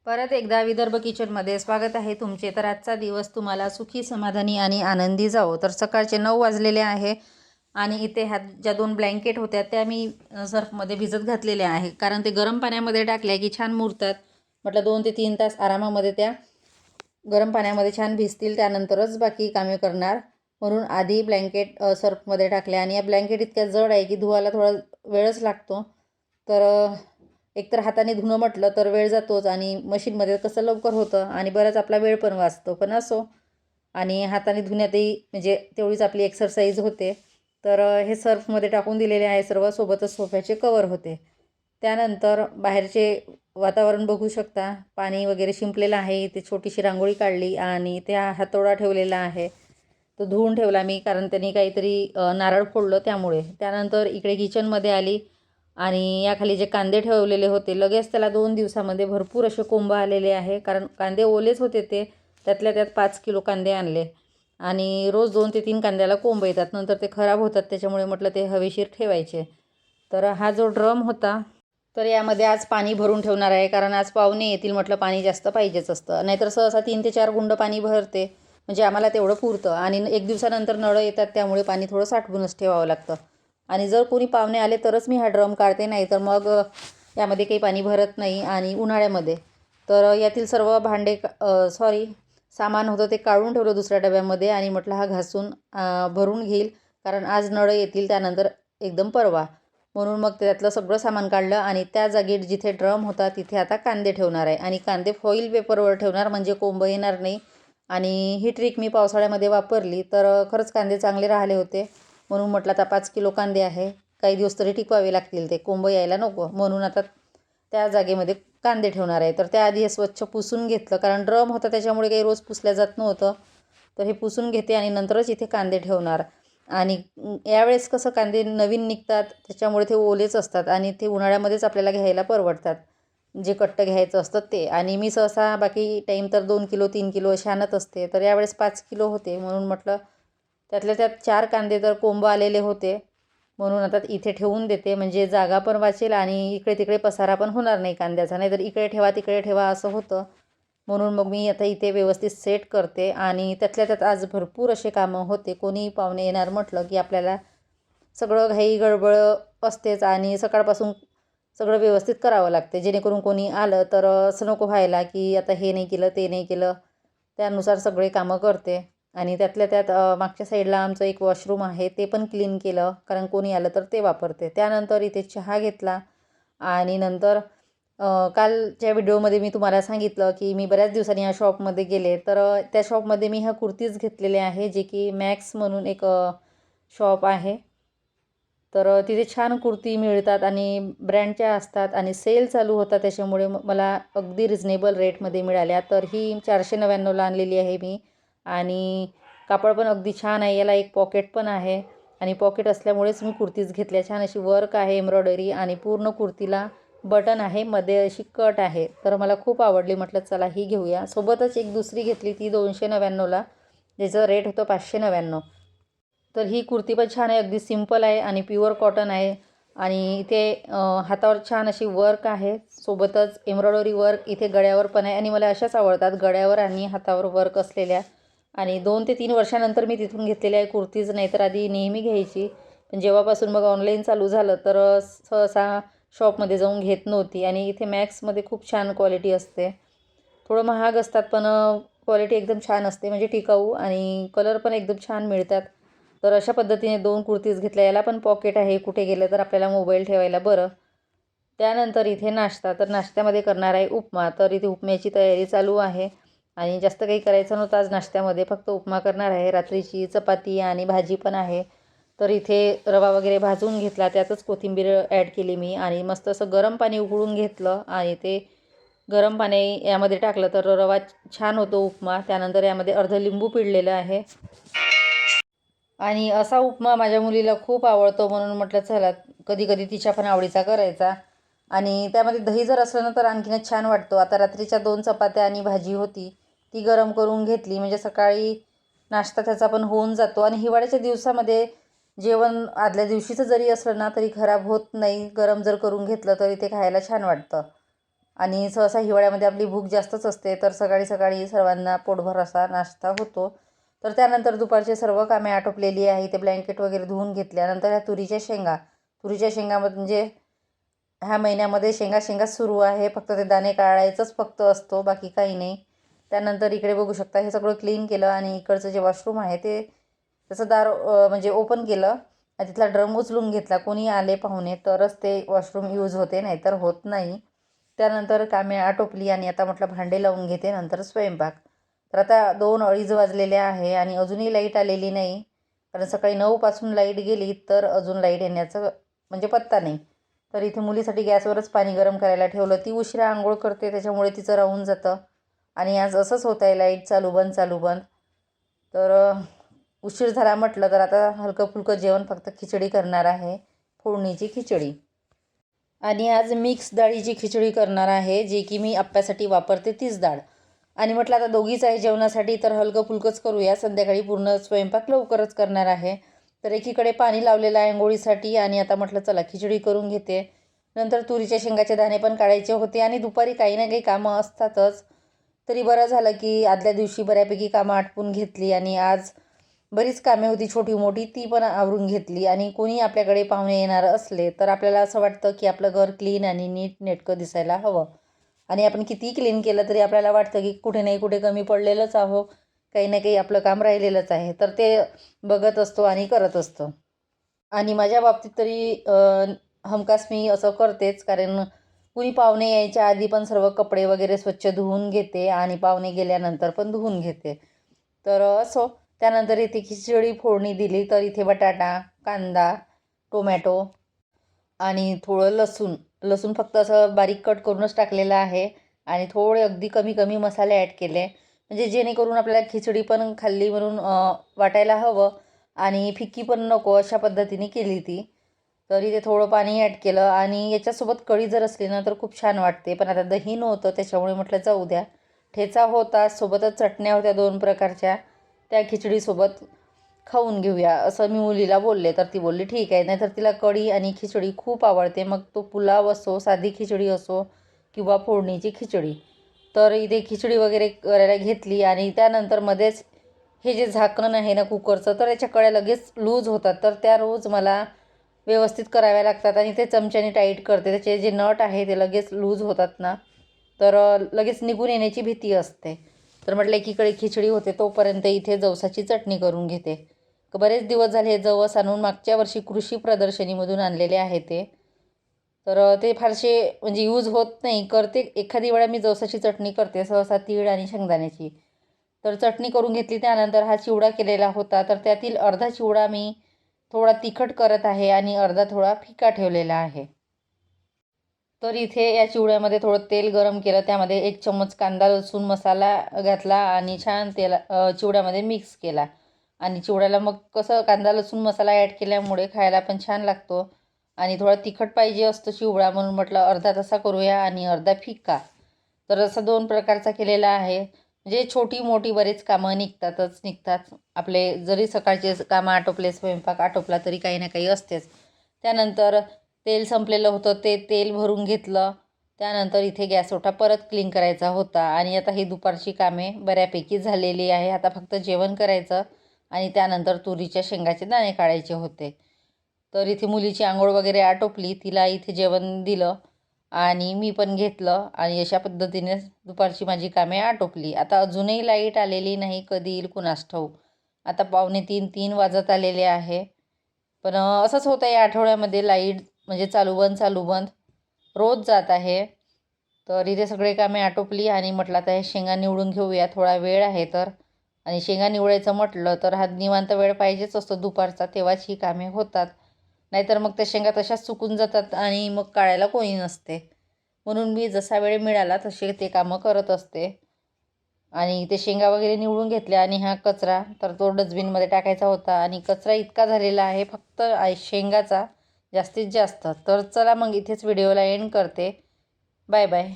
परत एकदा विदर्भ किचनमध्ये स्वागत आहे तुमचे. तर आजचा दिवस तुम्हाला सुखी, समाधानी आणि आनंदी जावो. तर सकाळचे 9 वाजलेले आहे आणि इथे ह्या ज्या 2 ब्लँकेट होत्या त्या मी सर्फमध्ये भिजत घातलेल्या आहे, कारण ते गरम पाण्यामध्ये टाकल्या की छान मुरतात. म्हटलं 2 ते 3 तास आरामामध्ये त्या गरम पाण्यामध्ये छान भिजतील, त्यानंतरच बाकी कामे करणार. म्हणून आधी ब्लँकेट सर्फमध्ये टाकल्या आणि या ब्लँकेट इतक्या जड आहे की धुवायला थोडा वेळच लागतो. तर एकतर हाताने धुणं म्हटलं तर वेळ जातोच आणि मशीनमध्ये कसं लवकर होतं आणि बराच आपला वेळ पण वाचतो. पण असो, आणि हाताने धुण्यातही म्हणजे तेवढीच आपली एक्सरसाइज होते. तर हे सर्फमध्ये टाकून दिलेले आहे सर्व, सोबतच सोफ्याचे कवर होते. त्यानंतर बाहेरचे वातावरण बघू शकता, पाणी वगैरे शिंपलेलं आहे. इथे छोटीशी रांगोळी काढली आणि इथे हातोडा ठेवलेला आहे, तो धुवून ठेवला मी, कारण त्यांनी काहीतरी नारळ फोडलं त्यामुळे. त्यानंतर इकडे किचनमध्ये आली आणि याखाली जे कांदे ठेवलेले होते, लगेच त्याला 2 दिवसामध्ये भरपूर असे कोंब आलेले आहे, कारण कांदे ओलेच होते ते. त्यातल्या त्यात 5 किलो कांदे आणले आणि रोज 2 ते 3 कांद्याला कोंब येतात, नंतर ते खराब होतात. त्याच्यामुळे म्हटलं ते हवेशीर ठेवायचे. तर हा जो ड्रम होता, तर यामध्ये आज पाणी भरून ठेवणार आहे, कारण आज पाहुणे येतील. म्हटलं पाणी जास्त पाहिजेच असतं, नाहीतर सहसा 3 ते 4 गुंड पाणी भरते, म्हणजे आम्हाला तेवढं पुरतं. आणि 1 दिवसानंतर नळं येतात, त्यामुळे पाणी थोडं साठवूनच ठेवावं लागतं. आणि जर कोणी पाहुणे आले तरच मी हा ड्रम काढते, नाही तर मग यामध्ये काही पाणी भरत नाही. आणि उन्हाळ्यामध्ये तर यातील सर्व भांडे सामान होतं ते काढून ठेवलं दुसऱ्या डब्यामध्ये आणि म्हटलं हा घासून भरून घेईल, कारण आज नळं येतील त्यानंतर एकदम परवा. म्हणून मग त्यातलं सगळं सामान काढलं आणि त्या जागी जिथे ड्रम होता तिथे आता कांदे ठेवणार आहे. आणि कांदे फॉईल पेपरवर ठेवणार, म्हणजे कोंब येणार नाही. आणि ही ट्रिक मी पावसाळ्यामध्ये वापरली तर खरंच कांदे चांगले राहिले होते. म्हणून म्हटलं आता 5 किलो कांदे आहे, काही दिवस तरी टिकवावे लागतील, ते कोंब यायला नको. म्हणून आता त्या जागेमध्ये कांदे ठेवणार आहे. तर त्याआधी हे स्वच्छ पुसून घेतलं, कारण ड्रम होता त्याच्यामुळे काही रोज पुसल्या जात नव्हतं. तर हे पुसून घेते आणि नंतरच इथे कांदे ठेवणार. आणि यावेळेस कसं कांदे नवीन निघतात, त्याच्यामुळे ते ओलेच असतात आणि ते उन्हाळ्यामध्येच आपल्याला घ्यायला परवडतात, जे कट्ट घ्यायचं असतं ते. आणि मी सहसा बाकी टाईम तर 2 किलो 3 किलो असे आणत असते, तर यावेळेस 5 किलो होते. म्हणून म्हटलं त्यातल्या त्यात 4 कांदे तर कोंब आलेले होते, म्हणून आता इथे ठेवून देते, म्हणजे जागा पण वाचेल आणि इकडे तिकडे पसारा पण होणार नाही कांद्याचा. नाहीतर इकडे ठेवा तिकडे ठेवा असं होतं. म्हणून मग मी आता इथे व्यवस्थित सेट करते. आणि त्यातल्या त्यात आज भरपूर असे कामं होते. कोणी पाहुणे येणार म्हटलं की आपल्याला सगळं घाई गडबड असतेच आणि सकाळपासून सगळं व्यवस्थित करावं लागते, जेणेकरून कोणी आलं तर असं नको व्हायला की आता हे नाही केलं ते नाही केलं. त्यानुसार सगळे कामं करते. आणि त्यातल्या त्यात मागच्या साईडला आमचं एक वॉशरूम आहे, ते पण क्लीन केलं, कारण कोणी आलं तर ते वापरते. त्यानंतर इथे चहा घेतला आणि नंतर कालच्या व्हिडिओमध्ये मी तुम्हाला सांगितलं की मी बऱ्याच दिवसांनी या शॉपमध्ये गेले. तर त्या शॉपमध्ये मी ह्या कुर्तीज घेतलेले आहे, जे की मॅक्स म्हणून एक शॉप आहे. तर तिथे छान कुर्ती मिळतात आणि ब्रँडच्या असतात आणि सेल चालू होता, त्याच्यामुळे मला अगदी रिजनेबल रेटमध्ये मिळाल्या. तर ही 499ला आणलेली आहे मी. आणि कापड पण अगदी छान आहे, याला एक पॉकेट पण आहे. आणि पॉकेट असल्यामुळेच मी कुर्तीज घेतल्या. छान अशी वर्क आहे, एम्ब्रॉयडरी, आणि पूर्ण कुर्तीला बटन आहे, मध्ये अशी कट आहे. तर मला खूप आवडली, म्हटलं चला ही घेऊया. सोबतच एक दुसरी घेतली ती 299ला, ज्याचं रेट होतं 599. तर ही कुर्ती पण छान आहे, अगदी सिंपल आहे आणि प्युअर कॉटन आहे. आणि इथे हातावर छान अशी वर्क आहे, सोबतच एम्ब्रॉयडरी वर्क इथे गळ्यावर पण आहे. आणि मला अशाच आवडतात, गळ्यावर आणि हातावर वर्क असलेल्या. आणि 2 ते 3 वर्षानंतर मी तिथून घेतलेल्या आहे कुर्तीज, नाही तर आधी नेहमी घ्यायची. पण जेव्हापासून मग ऑनलाईन चालू झालं तर सहसा शॉपमध्ये जाऊन घेत नव्हती. आणि इथे मॅक्समध्ये खूप छान क्वालिटी असते. थोडं महाग असतात पण क्वालिटी एकदम छान असते, म्हणजे टिकाऊ, आणि कलर पण एकदम छान मिळतात. तर अशा पद्धतीने 2 कुर्तीज घेतल्या. याला पण पॉकेट आहे, कुठे गेलं तर आपल्याला मोबाईल ठेवायला बरं. त्यानंतर इथे नाश्ता, तर नाश्त्यामध्ये करणार आहे उपमा. तर इथे उपम्याची तयारी चालू आहे. आणि जास्त काही करायचं नव्हतं आज नाश्त्यामध्ये, फक्त उपमा करणार आहे. रात्रीची चपाती आणि भाजी पण आहे. तर इथे रवा वगैरे भाजून घेतला, त्यातच कोथिंबीर ॲड केली मी आणि मस्त असं गरम पाणी उकळून घेतलं आणि ते गरम पाणी यामध्ये टाकलं तर रवा छान होतो उपमा. त्यानंतर यामध्ये अर्ध लिंबू पिळलेलं आहे. आणि असा उपमा माझ्या मुलीला खूप आवडतो, म्हणून म्हटलं चला कधी कधी तिच्या पण आवडीचा करायचा. आणि त्यामध्ये दही जर असलं ना तर आणखीनच छान वाटतो. आता रात्रीच्या 2 चपात्या आणि भाजी होती, ती गरम करून घेतली, म्हणजे सकाळी नाश्ता त्याचा पण होऊन जातो. आणि हिवाळ्याच्या दिवसामध्ये जेवण आदल्या दिवशीचं जरी असलं ना तरी खराब होत नाही, गरम जर करून घेतलं तरी ते खायला छान वाटतं. आणि सहसा हिवाळ्यामध्ये आपली भूक जास्तच असते, तर सकाळी सकाळी सर्वांना पोटभर असा नाश्ता होतो. तर त्यानंतर दुपारचे सर्व कामे आटोपलेली आहे. ते ब्लँकेट वगैरे धुवून घेतल्यानंतर ह्या तुरीच्या शेंगा म्हणजे ह्या महिन्यामध्ये शेंगाच सुरू आहे. फक्त ते दाणे काढायचंच फक्त असतो, बाकी काही नाही. त्यानंतर इकडे बघू शकता हे सगळं क्लीन केलं आणि इकडचं जे वॉशरूम आहे ते त्याचं दार म्हणजे ओपन केलं आणि तिथला ड्रम उचलून घेतला. कोणी आले पाहुणे तरच ते वॉशरूम यूज होते, नाहीतर होत नाही. त्यानंतर कामे आटोपली आणि आता म्हटलं भांडे लावून घेते, नंतर स्वयंपाक. तर आता 2-2:30 वाजलेले आहे आणि अजूनही लाईट आलेली नाही, कारण सकाळी 9 लाईट गेली तर अजून लाईट येण्याचं म्हणजे पत्ता नाही. तर इथे मुलीसाठी गॅसवरच पाणी गरम करायला ठेवलं. ती उशिरा आंघोळ करते, त्याच्यामुळे तिचं राहून जातं. आणि आज असंच होत आहे, लाईट चालू बंद. तर उशीर झाला म्हटलं तर आता हलकं फुलकं जेवण, फक्त खिचडी करणार आहे, फोडणीची खिचडी. आणि आज मिक्स डाळीची खिचडी करणार आहे, जे की मी आप्प्यासाठी वापरते तीच डाळ. आणि म्हटलं आता दोघीच आहे जेवणासाठी, तर हलकं फुलकंच करूया. संध्याकाळी पूर्ण स्वयंपाक लवकरच करणार आहे. तर एकीकडे पाणी लावलेलं आहे आंघोळीसाठी आणि आता म्हटलं चला खिचडी करून घेते. नंतर तुरीच्या शेंगाचे दाणे पण काढायचे होते आणि दुपारी काही ना काही कामं असतातच. तरी बरं झालं की आदल्या दिवशी बऱ्यापैकी कामं आटपून घेतली आणि आज बरीच कामे होती छोटी मोठी, ती पण आवरून घेतली. आणि कोणी आपल्याकडे पाहुणे येणार असले तर आपल्याला असं वाटतं की आपलं घर क्लीन आणि नीटनेटकं दिसायला हवं. आणि आपण कितीही क्लीन केलं तरी आपल्याला वाटतं की कुठे नाही कुठे कमी पडलेलंच आहो, काही ना काही आपलं काम राहिलेलंच आहे. तर ते बघत असतो आणि करत असतो. आणि माझ्या बाबतीत तरी हमखास मी असं करतेच, कारण कुणी पाहुणे यायच्या आधी पण सर्व कपडे वगैरे स्वच्छ धुवून घेते आणि पाहुणे गेल्यानंतर पण धुवून घेते. तर असो. त्यानंतर इथे खिचडी फोडणी दिली, तर इथे बटाटा, कांदा, टोमॅटो आणि थोडं लसूण फक्त असं बारीक कट करूनच टाकलेलं आहे. आणि थोडे अगदी कमी कमी मसाले ॲड केले, म्हणजे जेणेकरून आपल्याला खिचडी पण खाल्ली म्हणून वाटायला हवं आणि फिक्की पण नको, अशा पद्धतीने केली ती. तर इथे थोडं पाणी ॲड केलं आणि याच्यासोबत कढी जर असली ना तर खूप छान वाटते. पण आता दही नव्हतं, त्याच्यामुळे म्हटलं जाऊ द्या. ठेचा होता, सोबतच चटण्या होत्या 2 प्रकारच्या, त्या खिचडीसोबत खाऊन घेऊया असं मी मुलीला बोलले. तर ती बोलली ठीक आहे. नाहीतर तिला कढी आणि खिचडी खूप आवडते, मग तो पुलाव असो, साधी खिचडी असो किंवा फोडणीची खिचडी. तर इथे खिचडी वगैरे करायला घेतली आणि त्यानंतर मध्येच हे जे झाकण आहे ना कुकरचं, तर याच्या कड्या लगेच लूज होतात. तर त्या रोज मला व्यवस्थित कराव्या लागतात आणि ते चमच्याने टाईट करते. त्याचे जे नट आहे ते लगेच लूज होतात ना, तर लगेच निघून येण्याची भीती असते. तर म्हटलं एकीकडे खिचडी होते तोपर्यंत इथे जवसाची चटणी करून घेते. बरेच दिवस झाले हे जवस आणून, मागच्या वर्षी कृषी प्रदर्शनीमधून आणलेले आहे ते. तर ते फारसे म्हणजे यूज होत नाही. करते एखादी वेळा मी जवसाची चटणी करते, सहसा तीळ आणि शेंगदाण्याची. तर चटणी करून घेतली. त्यानंतर हा चिवडा केलेला होता, तर त्यातील अर्धा चिवडा मी थोडा तिखट करत आहे आणि अर्धा थोडा फिका ठेवलेला आहे. तर इथे या चिवड्यामध्ये थोडं तेल गरम केलं, त्यामध्ये 1 चम्मच कांदा लसूण मसाला घातला आणि छान चिवड्यामध्ये मिक्स केला. आणि चिवड्याला मग कसं कांदा लसूण मसाला ॲड केल्यामुळे खायला पण छान लागतो आणि थोडा तिखट पाहिजे असतो चिवडा, म्हणून म्हटलं अर्धा तसा करूया आणि अर्धा फिका. तर असं 2 प्रकारचा केलेला आहे. म्हणजे छोटी मोठी बरेच कामं निघतात आपले. जरी सकाळचे कामं आटोपले, स्वयंपाक आटोपला, तरी काही ना काही असतेच. त्यानंतर तेल संपलेलं होतं, ते तेल भरून घेतलं. त्यानंतर इथे गॅस ओटा परत क्लीन करायचा होता आणि आता ही दुपारची कामे बऱ्यापैकी झालेली आहे. आता फक्त जेवण करायचं आणि त्यानंतर तुरीच्या शेंगाचे दाणे काढायचे होते. तर इथे मुलीची आंघोळ वगैरे आटोपली, तिला इथे जेवण दिलं आणि मी पण घेतलं आणि अशा पद्धतीने दुपारची माझी कामे आटोपली. आता अजूनही लाईट आलेली नाही, कधी येईल कुणास ठाऊक. आता 2:45-3 वाजत आलेले आहे. पण असंच होतं या आठवड्यामध्ये, लाईट म्हणजे चालू बंद रोज जात आहे. तर इथे सगळे कामे आटोपली आणि म्हटलं आता हे शेंगा निवडून घेऊया, थोडा वेळ आहे तर. आणि शेंगा निवडायचं म्हटलं तर हा निवांत वेळ पाहिजेच असतो दुपारचा, तेव्हाच ही कामे होतात. नाहीतर मग त्या शेंगा तशाच सुकून जातात आणि मग काढायला कोणी नसते. म्हणून मी जसा वेळ मिळाला तसे ते कामं करत असते. आणि ते शेंगा वगैरे निवडून घेतल्या आणि हा कचरा तर तो डस्टबिनमध्ये टाकायचा होता आणि कचरा इतका झालेला आहे फक्त शेंगाचा जास्तीत जास्त. तर चला मग इथेच व्हिडिओला एंड करते. Bye bye.